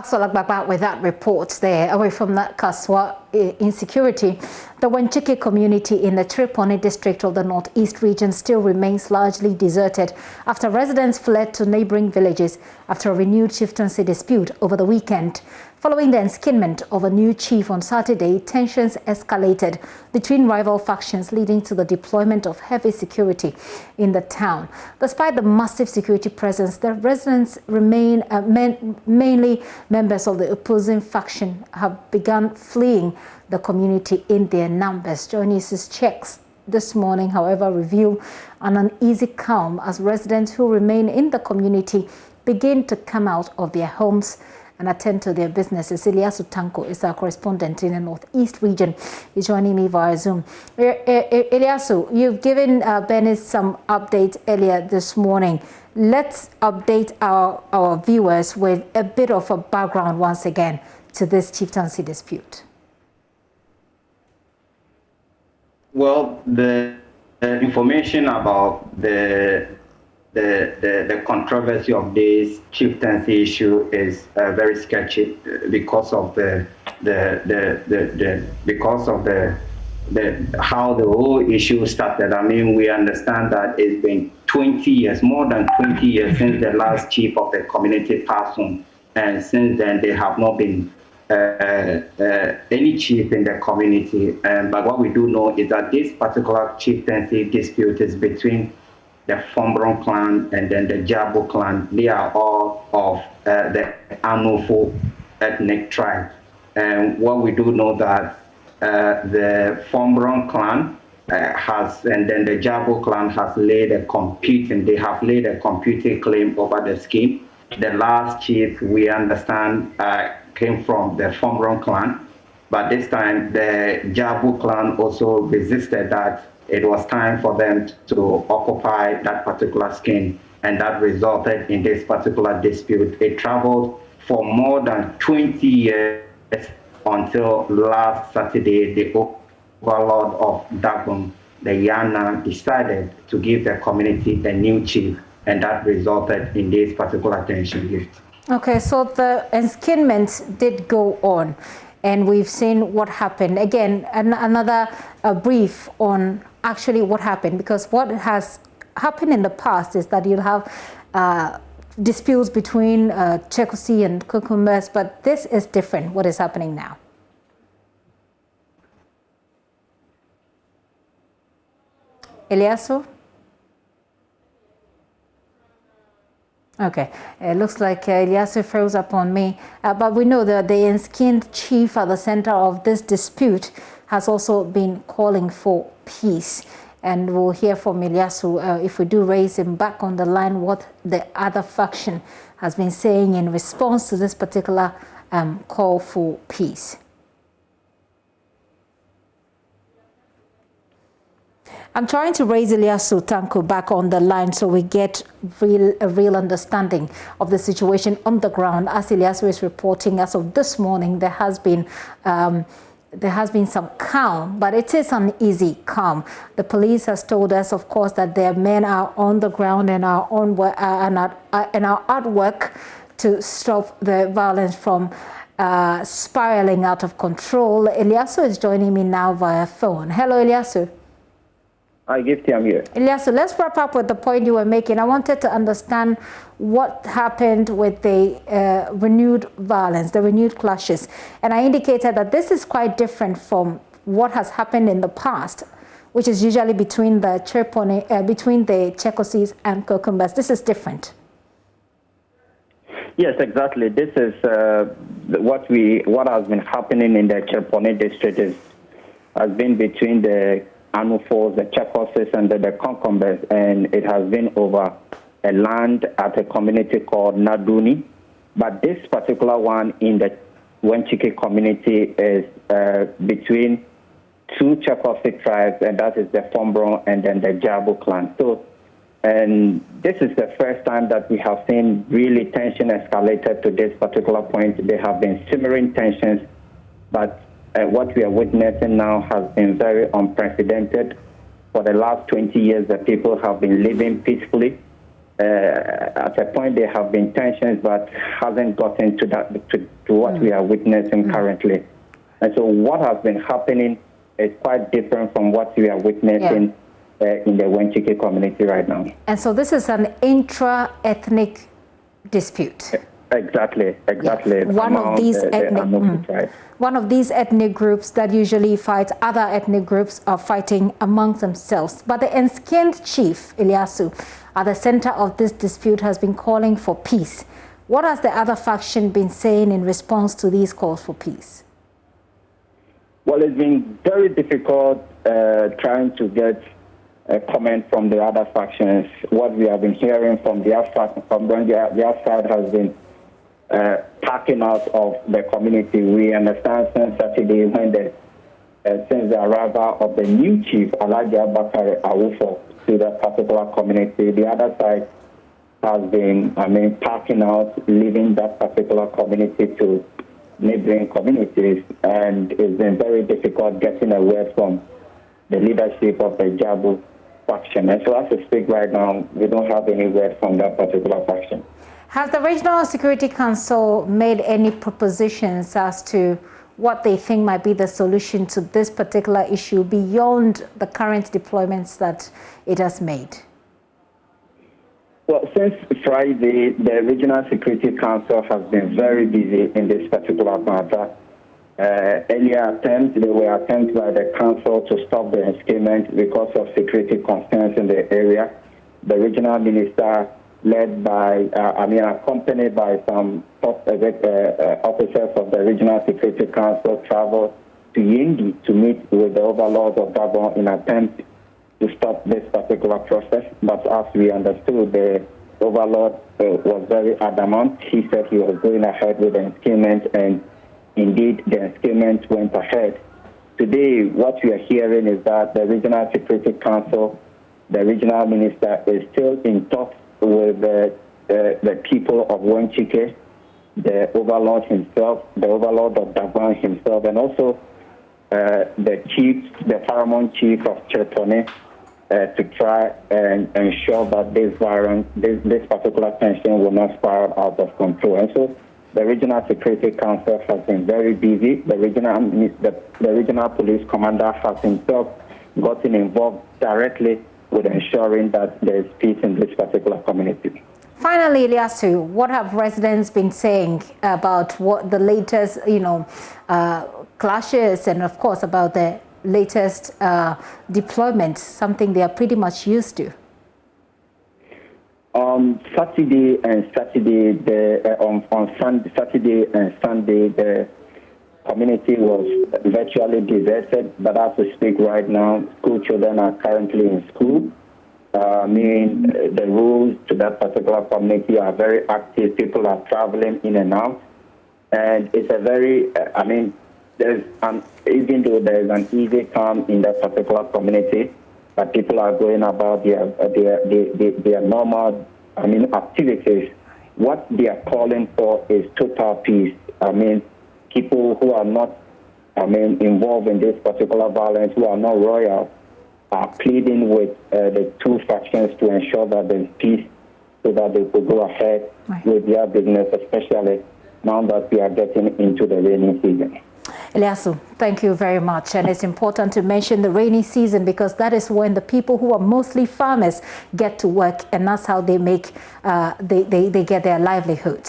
Maxwell Agbagba with that report there. Away from that Kaswa insecurity, the Wenchike community in the Chereponi district of the Northeast region still remains largely deserted after residents fled to neighboring villages after a renewed chieftaincy dispute over the weekend. Following the enskinment of a new chief on Saturday, tensions escalated between rival factions, leading to the deployment of heavy security in the town. Despite the massive security presence, the residents remain mainly members of the opposing faction have begun fleeing the community in their numbers. Journalists' checks this morning, however, reveal an uneasy calm as residents who remain in the community begin to come out of their homes and attend to their businesses. Ilyasu Tanko is our correspondent in the Northeast region. He's joining me via Zoom. Ilyasu, you've given Benis some updates earlier this morning. Let's update our viewers with a bit of a background once again to this chieftaincy dispute. Well, the information about the controversy of this chieftaincy issue is very sketchy because of how the whole issue started. I mean, we understand that it's been 20 years, more than 20 years since the last chief of the community passed on, and since then there have not been any chief in the community. But what we do know is that this particular chieftaincy dispute is between the Fombron clan and then the Jabo clan. They are all of the Anofo ethnic tribe. And what we do know that the Fombron clan and then the Jabo clan has laid a computing claim over the scheme. The last chief, we understand, came from the Fombron clan, but this time the Jabo clan also resisted that. It was time for them to occupy that particular scheme, and that resulted in this particular dispute. It traveled for more than 20 years until last Saturday, the overlord of Dagon, the Yana, decided to give the community a new chief, and that resulted in this particular tension here. Okay, so the enskinment did go on, and we've seen what happened. Again, another brief on actually what happened, because what has happened in the past is that you'll have disputes between Chekosi and Kukumbas, but this is different. What is happening now? Ilyasu? Okay, it looks like Ilyasu froze up on me, but we know that the enskinned chief at the center of this dispute has also been calling for peace. And we'll hear from Ilyasu, if we do raise him back on the line, what the other faction has been saying in response to this particular call for peace. I'm trying to raise Ilyasu Tanko back on the line so we get a real understanding of the situation on the ground. As Ilyasu is reporting, as of this morning, there has been some calm, but it is an easy calm. The police has told us, of course, that their men are on the ground and are at work to stop the violence from spiraling out of control. Ilyasu is joining me now via phone. Hello, Ilyasu. Hi, Gifty, I'm here. Ilyasu, let's wrap up with the point you were making. I wanted to understand what happened with the renewed violence, the renewed clashes. And I indicated that this is quite different from what has happened in the past, which is usually between the Chereponi, between the Chekosis and Kukumbas. This is different. Yes, exactly. This is what has been happening in the Chereponi district has been between the Anufos, the Chekosis, and the Kukumbas, and it has been over a land at a community called Naduni. But this particular one in the Wenchike community is between two Chekosi tribes, and that is the Fombron and then the Jabo clan. So, and this is the first time that we have seen really tension escalated to this particular point. There have been simmering tensions, but what we are witnessing now has been very unprecedented. For the last 20 years, the people have been living peacefully. At a point, there have been tensions, but hasn't gotten to what we are witnessing currently. And so what has been happening is quite different from what we are witnessing in the Wenchike community right now. And so this is an intra-ethnic dispute. Exactly. Yeah. One of these ethnic groups that usually fight other ethnic groups are fighting amongst themselves. But the Enskinned chief, Ilyasu, at the center of this dispute has been calling for peace. What has the other faction been saying in response to these calls for peace? Well, it's been very difficult trying to get a comment from the other factions. What we have been hearing from their side has been packing out of the community. We understand since Saturday when since the arrival of the new chief, Elijah Bakari Awufo, to that particular community, the other side has been, packing out, leaving that particular community to neighboring communities, and it's been very difficult getting a word from the leadership of the Jabu faction. And so as we speak right now, we don't have any word from that particular faction. Has the Regional Security Council made any propositions as to what they think might be the solution to this particular issue beyond the current deployments that it has made? Well, since Friday, the Regional Security Council has been very busy in this particular matter. Earlier attempts, there were attempts by the council to stop the escapement because of security concerns in the area. The regional minister, led by, accompanied by some top officers of the Regional Security Council, traveled to Yindi to meet with the overlords of Gabon in attempt to stop this particular process. But as we understood, the overlord was very adamant. He said he was going ahead with the escapement, and indeed the escapement went ahead. Today, what we are hearing is that the Regional Security Council, the regional minister, is still in talks with the people of Wenchike, the overlord himself, the overlord of Davan himself, and also the paramount chief of Chereponi, to try and ensure that this particular tension will not spiral out of control. And so the Regional Security Council has been very busy. The regional police commander has himself gotten involved directly with ensuring that there is peace in this particular community. Finally, Ilyasu, what have residents been saying about what the latest, clashes, and of course about the latest deployment, something they are pretty much used to? Saturday and Sunday, the community was virtually deserted, but as we speak right now, school children are currently in school. The rules to that particular community are very active. People are traveling in and out. And it's a very, even though there's an easy calm in that particular community, but people are going about their normal, activities. What they are calling for is total peace. People who are not, involved in this particular violence, who are not royal, are pleading with the two factions to ensure that there's peace so that they could go ahead with their business, especially now that we are getting into the rainy season. Ilyasu, thank you very much. And it's important to mention the rainy season because that is when the people who are mostly farmers get to work, and that's how they make, they get their livelihood.